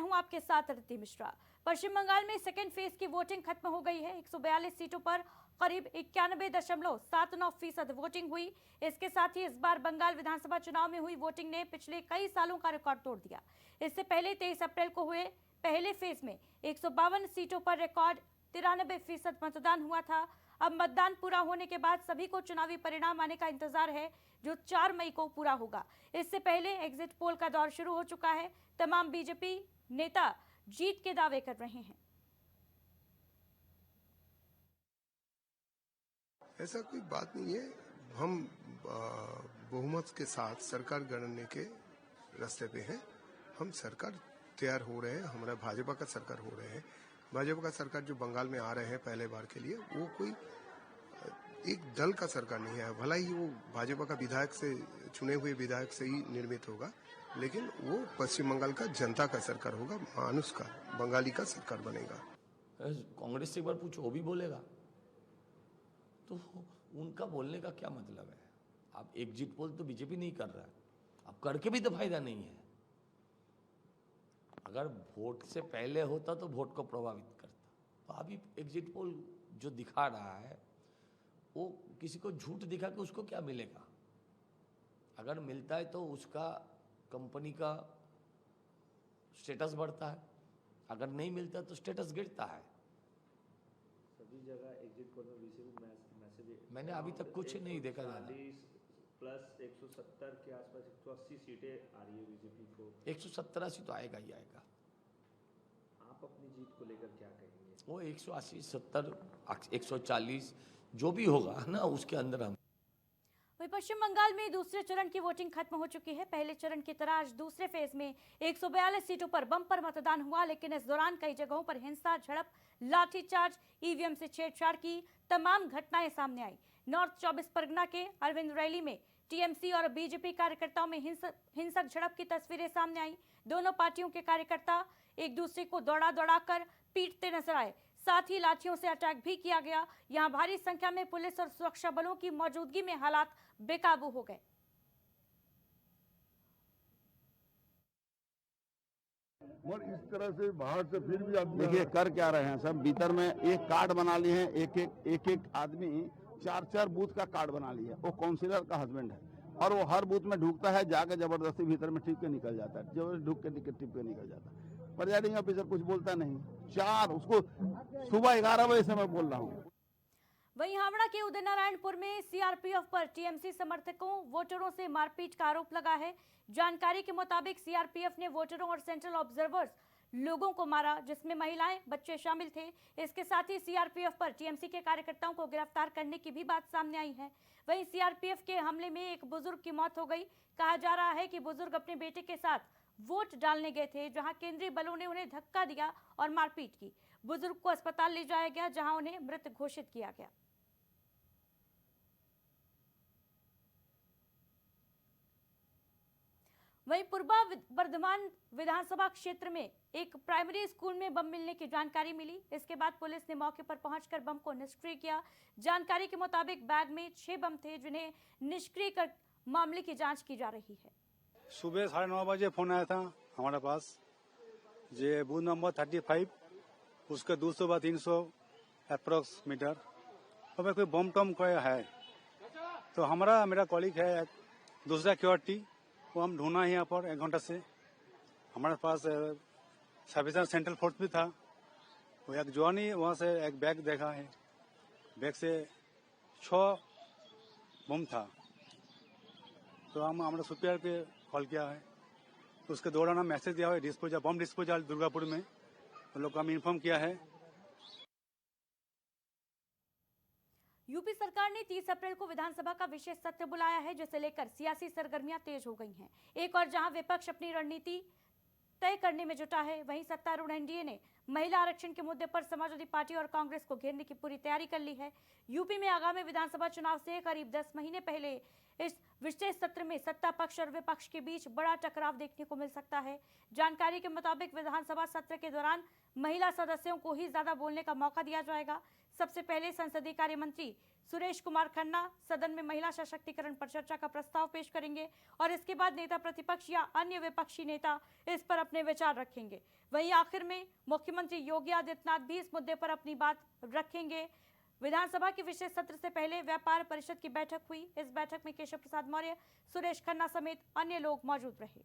हूं आपके साथ रिद्धि मिश्रा। पश्चिम बंगाल में सेकेंड फेज की वोटिंग खत्म हो गई है। 142 सीटों पर करीब 91.79% वोटिंग हुई। इसके साथ ही इस बार बंगाल विधानसभा चुनाव में हुई वोटिंग ने पिछले कई सालों का रिकॉर्ड तोड़ दिया। इससे पहले 23 अप्रैल को हुए पहले फेज में 152 सीटों पर रिकॉर्ड 93% मतदान हुआ था। अब मतदान पूरा होने के बाद सभी को चुनावी परिणाम आने का इंतजार है, जो 4 मई को पूरा होगा। इससे पहले एग्जिट पोल का दौर शुरू हो चुका है। तमाम बीजेपी नेता जीत के दावे कर रहे हैं। ऐसा कोई बात नहीं है। हम बहुमत के साथ सरकार गढ़ने के रास्ते पे हैं। हम सरकार तैयार हो रहे हैं। हमारा भाजपा का सरकार हो रहे हैं। भाजपा का सरकार जो बंगाल में आ रहे हैं पहले बार के लिए, वो कोई एक दल का सरकार नहीं है। भला ही वो भाजपा का विधायक से, चुने हुए विधायक से ही निर्मित होगा, लेकिन वो पश्चिम बंगाल का जनता का सरकार होगा, मानुष का, बंगाली का सरकार बनेगा। कांग्रेस से एक बार पूछो, वो भी बोलेगा। तो उनका बोलने का क्या मतलब है? आप एग्जिट पोल तो बीजेपी नहीं कर रहा है, अब करके भी तो फायदा नहीं है। अगर वोट से पहले होता तो वोट को प्रभावित करता। तो अभी एग्जिट पोल जो दिखा रहा है, वो किसी को झूठ दिखा के उसको क्या मिलेगा? अगर मिलता है तो उसका कंपनी का स्टेटस बढ़ता है, अगर नहीं मिलता तो स्टेटस गिरता है। सभी जगह एग्जिट पोल में मैसेज मैंने अभी तक कुछ नहीं देखा ज़्यादा। प्लस 170 के आसपास 180 सीटें आ रही है बीजेपी को। 170-80 तो आएगा ही आएगा। आप अपनी जीत को लेकर क्या कहेंगे? वो 180, 70, 140 जो भी होगा ना, उसके अंदर हम। वहीं पश्चिम बंगाल में दूसरे चरण की वोटिंग खत्म हो चुकी है। पहले चरण की तरह आज दूसरे फेज में 142 सीटों पर बम्पर मतदान हुआ, लेकिन इस दौरान कई जगहों पर हिंसा, झड़प, लाठीचार्ज, ईवीएम से छेड़छाड़ की तमाम घटनाएं सामने आई। नॉर्थ 24 परगना के अरविंद रैली में टीएमसी और बीजेपी कार्यकर्ताओं में हिंसक झड़प की तस्वीरें सामने आई। दोनों पार्टियों के कार्यकर्ता एक दूसरे को दौड़ा पीटते नजर आए। साथ ही लाठियों से अटैक भी किया गया। यहां भारी संख्या में पुलिस और सुरक्षा बलों की मौजूदगी में हालात बेकाबू हो गए। और इस तरह से बाहर से फिर भी आप देखिए कर क्या रहे हैं सब। भीतर में एक कार्ड बना लिए हैं, एक आदमी 4 बूथ का कार्ड बना लिया। वो काउंसिलर का हस्बैंड है और वो हर बूथ में ढूकता है, जाकर जबरदस्ती भीतर में टिप के निकल जाता है। जबरदस्ती ढूक के टिप के निकल जाता है। प्रिजाइडिंग ऑफिसर कुछ बोलता नहीं। उसको सुबह 11 बजे से मैं बोल रहा हूँ। वहीं हावड़ा के उदय नारायणपुर में सीआरपीएफ पर टीएमसी समर्थकों वोटरों से मारपीट का आरोप लगा है। जानकारी के मुताबिक सीआरपीएफ ने वोटरों और सेंट्रल ऑब्जर्वर्स लोगों को मारा, जिसमें महिलाएं, बच्चे शामिल थे। इसके साथ ही सीआरपीएफ पर टीएमसी के कार्यकर्ताओं को गिरफ्तार करने की भी बात सामने आई है। वहीं सीआरपीएफ के हमले में एक बुजुर्ग की मौत हो गई। कहा जा रहा है कि बुजुर्ग अपने बेटे के साथ वोट डालने गए थे, जहां केंद्रीय बलों ने उन्हें धक्का दिया और मारपीट की। बुजुर्ग को अस्पताल ले जाया गया, जहां उन्हें मृत घोषित किया गया। वहीं पूर्वा वर्धमान विधानसभा क्षेत्र में एक प्राइमरी स्कूल में बम मिलने की जानकारी मिली। इसके बाद पुलिस ने मौके पर पहुंचकर बम को निष्क्रिय किया। जानकारी के मुताबिक बैग में 6 बम थे, जिन्हें निष्क्रिय कर मामले की जांच की जा रही है। सुबह 9:30 बजे फोन आया था हमारे पास, ये बूथ नंबर 35, उसके 200-300 अप्रोक्स मीटर और कोई बम टम कोई है। तो मेरा कॉलीग है दूसरा सिक्योरिटी, वो हम ढूंढा यहाँ पर 1 घंटा से। हमारे पास सफिशिएंट सेंट्रल फोर्स भी था। वो एक जवानी वहाँ से एक बैग देखा है, बैग से 6 बम था। तो हम हमारे सुपियर पे कॉल किया है, तो उसके दौरान हम मैसेज दिया है बम डिस्पोजल दुर्गापुर में, उन लोग को हम इन्फॉर्म किया है। यूपी सरकार ने 30 अप्रैल को विधानसभा का विशेष सत्र बुलाया है, जिसे लेकर सियासी सरगर्मियां तेज हो गई हैं। एक और जहां विपक्ष अपनी रणनीति तय करने में जुटा है, वहीं सत्तारूढ़ एनडीए ने महिला आरक्षण के मुद्दे पर समाजवादी पार्टी और कांग्रेस को घेरने की पूरी तैयारी कर ली है। यूपी में आगामी विधानसभा चुनाव से करीब 10 महीने पहले इस विशेष सत्र में सत्ता पक्ष और विपक्ष के बीच बड़ा टकराव देखने को मिल सकता है। जानकारी के मुताबिक विधानसभा सत्र के दौरान महिला सदस्यों को ही ज्यादा बोलने का मौका दिया जाएगा। सबसे पहले संसदीय कार्य मंत्री सुरेश कुमार खन्ना सदन में महिला सशक्तिकरण पर चर्चा का प्रस्ताव पेश करेंगे और इसके बाद नेता प्रतिपक्ष या अन्य विपक्षी नेता इस पर अपने विचार रखेंगे। वहीं आखिर में मुख्यमंत्री योगी आदित्यनाथ भी इस मुद्दे पर अपनी बात रखेंगे। विधानसभा के विशेष सत्र से पहले व्यापार परिषद की बैठक हुई। इस बैठक में केशव प्रसाद मौर्य, सुरेश खन्ना समेत अन्य लोग मौजूद रहे।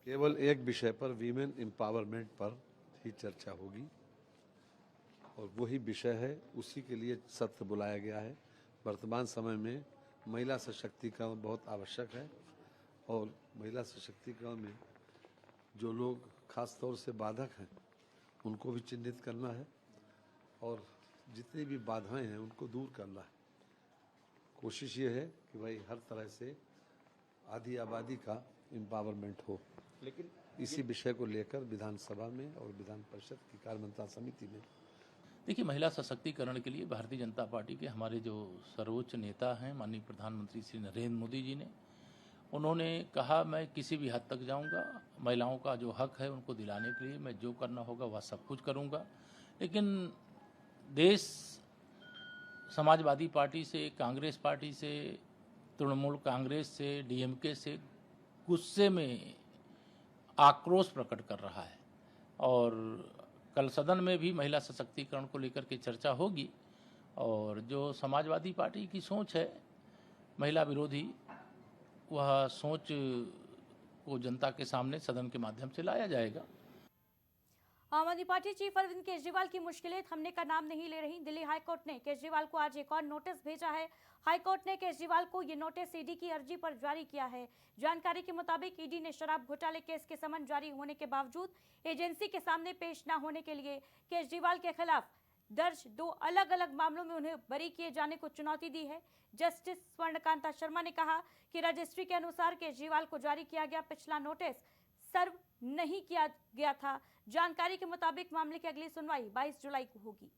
केवल एक विषय पर, वीमेन एम्पावरमेंट पर ही चर्चा होगी और वही विषय है, उसी के लिए सत्र बुलाया गया है। वर्तमान समय में महिला सशक्तिकरण बहुत आवश्यक है और महिला सशक्तिकरण में जो लोग खास तौर से बाधक हैं उनको भी चिन्हित करना है और जितनी भी बाधाएं हैं उनको दूर करना है। कोशिश ये है कि भाई हर तरह से आधी आबादी का एम्पावरमेंट हो। लेकिन इसी विषय को लेकर विधानसभा में और विधान परिषद की कार्यमंत्रणा समिति में, देखिए, महिला सशक्तिकरण के लिए भारतीय जनता पार्टी के हमारे जो सर्वोच्च नेता हैं माननीय प्रधानमंत्री श्री नरेंद्र मोदी जी ने, उन्होंने कहा मैं किसी भी हद तक जाऊंगा, महिलाओं का जो हक है उनको दिलाने के लिए मैं जो करना होगा वह सब कुछ करूंगा। लेकिन देश समाजवादी पार्टी से, कांग्रेस पार्टी से, तृणमूल कांग्रेस से, डीएमके से गुस्से में आक्रोश प्रकट कर रहा है और कल सदन में भी महिला सशक्तिकरण को लेकर के चर्चा होगी और जो समाजवादी पार्टी की सोच है महिला विरोधी, वह सोच को जनता के सामने सदन के माध्यम से लाया जाएगा। आम आदमी पार्टी चीफ अरविंद केजरीवाल की मुश्किलें थमने का नाम नहीं ले रही। दिल्ली हाईकोर्ट ने केजरीवाल को आज एक और नोटिस भेजा है। हाईकोर्ट ने केजरीवाल को ये नोटिस ईडी की अर्जी पर जारी किया है। जानकारी के मुताबिक ईडी ने शराब घोटाले केस के समन जारी होने के बावजूद एजेंसी के सामने पेश न होने के लिए केजरीवाल के खिलाफ दर्ज 2 अलग अलग मामलों में उन्हें बरी किए जाने को चुनौती दी है। जस्टिस स्वर्णकांता शर्मा ने कहा कि रजिस्ट्री के अनुसार केजरीवाल को जारी किया गया पिछला नोटिस सर्व नहीं किया गया था। जानकारी के मुताबिक मामले की अगली सुनवाई 22 जुलाई को होगी।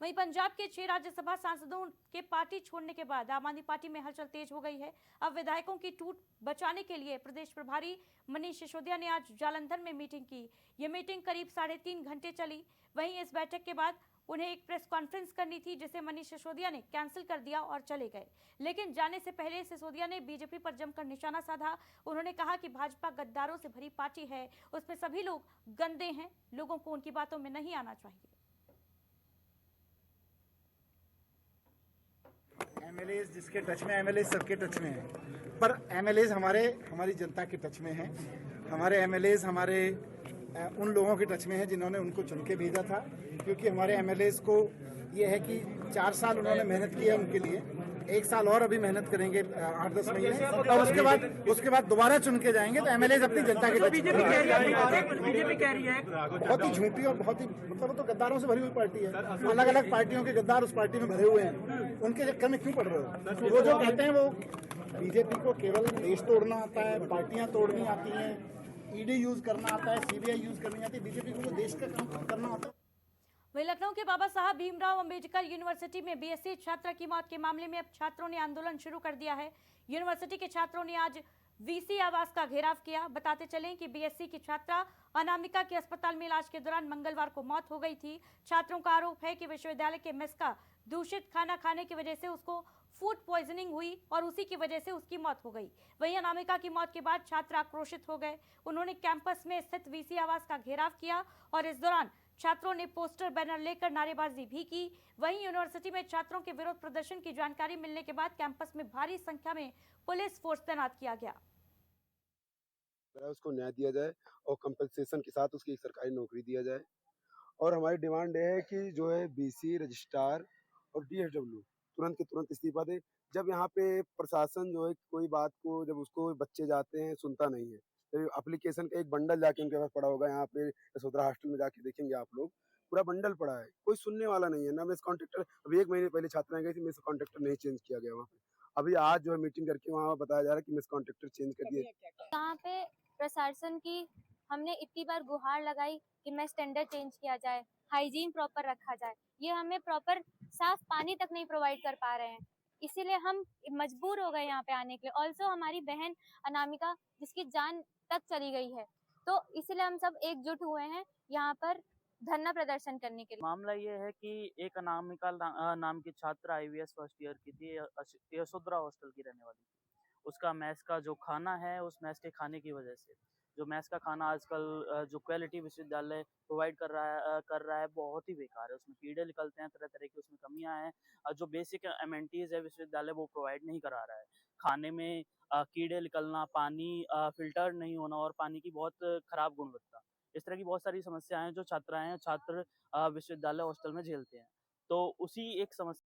वहीं पंजाब के 6 राज्यसभा सांसदों के पार्टी छोड़ने के बाद आम आदमी पार्टी में हलचल तेज हो गई है। अब विधायकों की टूट बचाने के लिए प्रदेश प्रभारी मनीष सिसोदिया ने आज जालंधर में मीटिंग की। ये मीटिंग करीब 3.5 घंटे चली। वहीं इस बैठक के बाद उन्हें एक प्रेस कॉन्फ्रेंस करनी थी जिसे मनीष सिसोदिया ने कैंसिल कर दिया और चले गए। लेकिन जाने से पहले सिसोदिया ने बीजेपी पर जमकर निशाना साधा। उन्होंने कहा कि भाजपा गद्दारों से भरी पार्टी है, उसमें सभी लोग गंदे हैं, लोगों को उनकी बातों में नहीं आना चाहिए। एमएलए जिसके टच में, एमएलए सबके टच में है, पर एमएलए हमारी जनता के टच में है। हमारे एमएलए हमारे उन लोगों के टच में है जिन्होंने उनको चुन के भेजा था, क्योंकि हमारे एमएलए को ये है कि 4 साल उन्होंने मेहनत किया उनके लिए, 1 साल और अभी मेहनत करेंगे 8-10 महीने और उसके बाद दोबारा चुन के जाएंगे। तो एमएलए अपनी जनता के बीजेपी कह रही है बहुत ही झूठी और बहुत ही मतलब तो गद्दारों से भरी हुई पार्टी है। अलग अलग पार्टियों के गद्दार उस पार्टी में भरे हुए हैं, उनके चक्कर में क्यों पड़ रहे हो? वो जो कहते हैं वो बीजेपी को केवल देश तोड़ना आता है, पार्टियां तोड़नी आती हैं, ईडी यूज करना आता है, सीबीआई यूज करनी आती है, बीजेपी को देश का काम करना आता है। वहीं लखनऊ के बाबा साहब भीमराव अंबेडकर यूनिवर्सिटी में बीएससी छात्रा की मौत के मामले में अब छात्रों ने आंदोलन शुरू कर दिया है। यूनिवर्सिटी के छात्रों ने आज वीसी आवास का घेराव किया। बताते चलें कि बीएससी की छात्रा अनामिका की अस्पताल में इलाज के दौरान मंगलवार को मौत हो गई थी। छात्रों का आरोप है कि विश्वविद्यालय के मेस का दूषित खाना खाने की वजह से उसको फूड पॉइजनिंग हुई और उसी की वजह से उसकी मौत हो गई। वहीं अनामिका की मौत के बाद छात्र आक्रोशित हो गए। उन्होंने कैंपस में स्थित वीसी आवास का घेराव किया और इस दौरान छात्रों ने पोस्टर बैनर लेकर नारेबाजी भी की। वहीं यूनिवर्सिटी में छात्रों के विरोध प्रदर्शन की जानकारी मिलने के बाद कैंपस में भारी संख्या में पुलिस फोर्स तैनात किया गया। उसको न्याय दिया जाए और कंपनसेशन के साथ उसकी एक सरकारी नौकरी दिया जाए। और हमारी डिमांड है कि जो है बीसी, रजिस्ट्रार और डीएसडब्ल्यू तुरंत के तुरंत इस्तीफा दे। जब यहाँ पे प्रशासन जो है कोई बात को, जब उसको बच्चे जाते हैं सुनता नहीं है, तो एप्लीकेशन का एक बंडल जाके उनके पास पड़ा होगा। यहाँ पे यशोधरा हॉस्टल में जाके देखेंगे आप लोग, पूरा बंडल पड़ा है, कोई सुनने वाला नहीं है ना। मिस कॉन्ट्रैक्टर अभी 1 महीने पहले छात्राएं गई थी, मिस कॉन्ट्रैक्टर नहीं चेंज किया गया वहाँ पे। अभी आज जो है मीटिंग करके वहाँ बताया जा रहा है कि मिस कॉन्ट्रैक्टर चेंज कर दिए। यहाँ पे प्रशासन की हमने इतनी बार गुहार लगाई कि मैं स्टैंडर्ड चेंज किया जाए, हाइजीन प्रॉपर रखा जाए, ये हमें प्रॉपर साफ पानी तक नहीं प्रोवाइड कर पा रहे हैं। इसीलिए हम मजबूर हो गए यहाँ पे आने के लिए। ऑल्सो हमारी बहन अनामिका जिसकी जान तक चली गई है, तो इसलिए हम सब एकजुट हुए हैं यहाँ पर धरना प्रदर्शन करने के लिए। मामला ये है कि एक अनामिका नाम की छात्र IVS फर्स्ट ईयर की थी, यशोधरा हॉस्टल की रहने वाली थी। उसका मैस का जो खाना है, उस मैस के खाने की वजह से जो मैस का खाना आजकल जो क्वालिटी विश्वविद्यालय प्रोवाइड कर रहा है बहुत ही बेकार है। उसमें कीड़े निकलते हैं, तरह तरह की उसमें कमियां हैं। जो बेसिक एमेनिटीज है विश्वविद्यालय वो प्रोवाइड नहीं करा रहा है। खाने में कीड़े निकलना, पानी फिल्टर नहीं होना और पानी की बहुत खराब गुणवत्ता, इस तरह की बहुत सारी समस्याएं हैं जो छात्र विश्वविद्यालय हॉस्टल में झेलते हैं। तो उसी एक समस्या